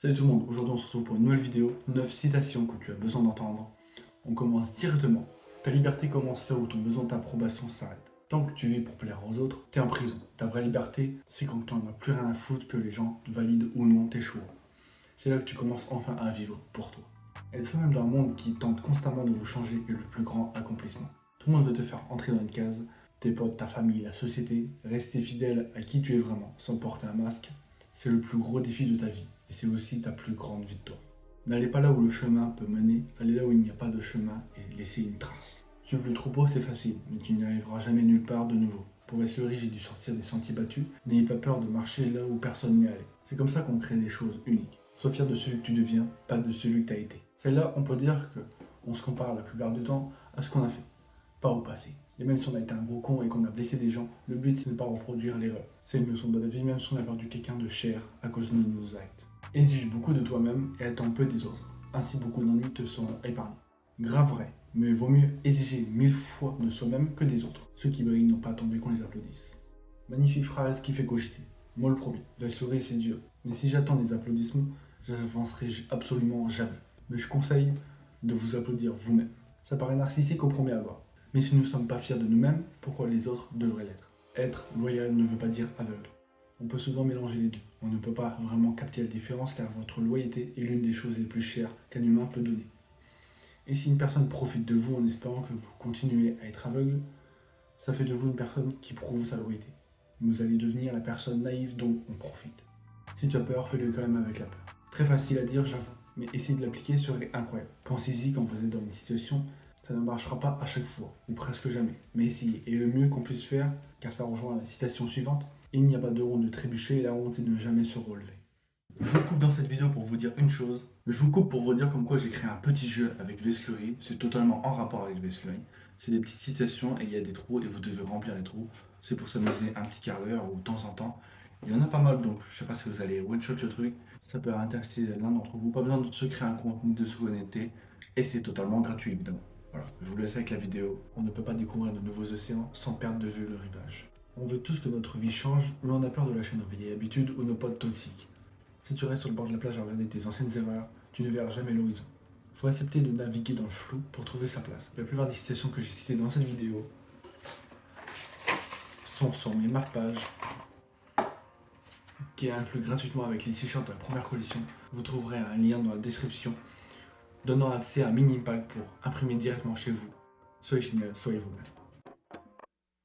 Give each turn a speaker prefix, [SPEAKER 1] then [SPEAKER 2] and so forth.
[SPEAKER 1] Salut tout le monde, aujourd'hui on se retrouve pour une nouvelle vidéo, 9 citations que tu as besoin d'entendre. On commence directement. Ta liberté commence là où ton besoin d'approbation s'arrête. Tant que tu vis pour plaire aux autres, t'es en prison. Ta vraie liberté, c'est quand tu n'en as plus rien à foutre que les gens valident ou non tes choix. C'est là que tu commences enfin à vivre pour toi. Être soi-même dans un monde qui tente constamment de vous changer est le plus grand accomplissement. Tout le monde veut te faire entrer dans une case, tes potes, ta famille, la société, rester fidèle à qui tu es vraiment, sans porter un masque, c'est le plus gros défi de ta vie. Et c'est aussi ta plus grande victoire. N'allez pas là où le chemin peut mener, allez là où il n'y a pas de chemin et laissez une trace. Suivre le troupeau, c'est facile, mais tu n'y arriveras jamais nulle part de nouveau. Pour Veslury, j'ai dû sortir des sentiers battus. N'ayez pas peur de marcher là où personne n'est allé. C'est comme ça qu'on crée des choses uniques. Sois fier de celui que tu deviens, pas de celui que tu as été. C'est là on peut dire que on se compare la plupart du temps à ce qu'on a fait, pas au passé. Et même si on a été un gros con et qu'on a blessé des gens, le but c'est de ne pas reproduire l'erreur. C'est une leçon de la vie, même si on a perdu quelqu'un de cher à cause de nos actes. Exige beaucoup de toi-même et attends peu des autres. Ainsi beaucoup d'ennuis te seront épargnés. Grave vrai, mais vaut mieux exiger 1000 fois de soi-même que des autres. Ceux qui brillent n'ont pas attendu qu'on les applaudisse. Magnifique phrase qui fait cogiter. Moi le premier, Veslury c'est Dieu. Mais si j'attends des applaudissements, j'avancerai absolument jamais. Mais je conseille de vous applaudir vous-même. Ça paraît narcissique au premier abord. Mais si nous ne sommes pas fiers de nous-mêmes, pourquoi les autres devraient l'être? Être loyal ne veut pas dire aveugle. On peut souvent mélanger les deux. On ne peut pas vraiment capter la différence car votre loyauté est l'une des choses les plus chères qu'un humain peut donner. Et si une personne profite de vous en espérant que vous continuez à être aveugle, ça fait de vous une personne qui prouve sa loyauté. Vous allez devenir la personne naïve dont on profite. Si tu as peur, fais-le quand même avec la peur. Très facile à dire, j'avoue, mais essayer de l'appliquer serait incroyable. Pensez-y quand vous êtes dans une situation, ça ne marchera pas à chaque fois, ou presque jamais, mais essayez. Et le mieux qu'on puisse faire, car ça rejoint la citation suivante, il n'y a pas de honte de trébucher et la honte c'est de ne jamais se relever. Je vous coupe dans cette vidéo pour vous dire une chose. Je vous coupe pour vous dire comme quoi j'ai créé un petit jeu avec Veslury. C'est totalement en rapport avec Veslury. C'est des petites citations et il y a des trous et vous devez remplir les trous. C'est pour s'amuser un petit quart d'heure ou de temps en temps. Il y en a pas mal donc je sais pas si vous allez one shot le truc. Ça peut intéresser l'un d'entre vous. Pas besoin de se créer un compte ni de se connecter. Et c'est totalement gratuit évidemment. Voilà, je vous laisse avec la vidéo. On ne peut pas découvrir de nouveaux océans sans perdre de vue le rivage. On veut tous que notre vie change, mais on a peur de lâcher nos vieilles habitudes ou nos potes toxiques. Si tu restes sur le bord de la plage à regarder tes anciennes erreurs, tu ne verras jamais l'horizon. Il faut accepter de naviguer dans le flou pour trouver sa place. La plupart des citations que j'ai citées dans cette vidéo sont sur mes marque-pages qui est inclus gratuitement avec les t-shirts de la première collection. Vous trouverez un lien dans la description donnant accès à un mini pack pour imprimer directement chez vous. Soyez génial, soyez vous-même.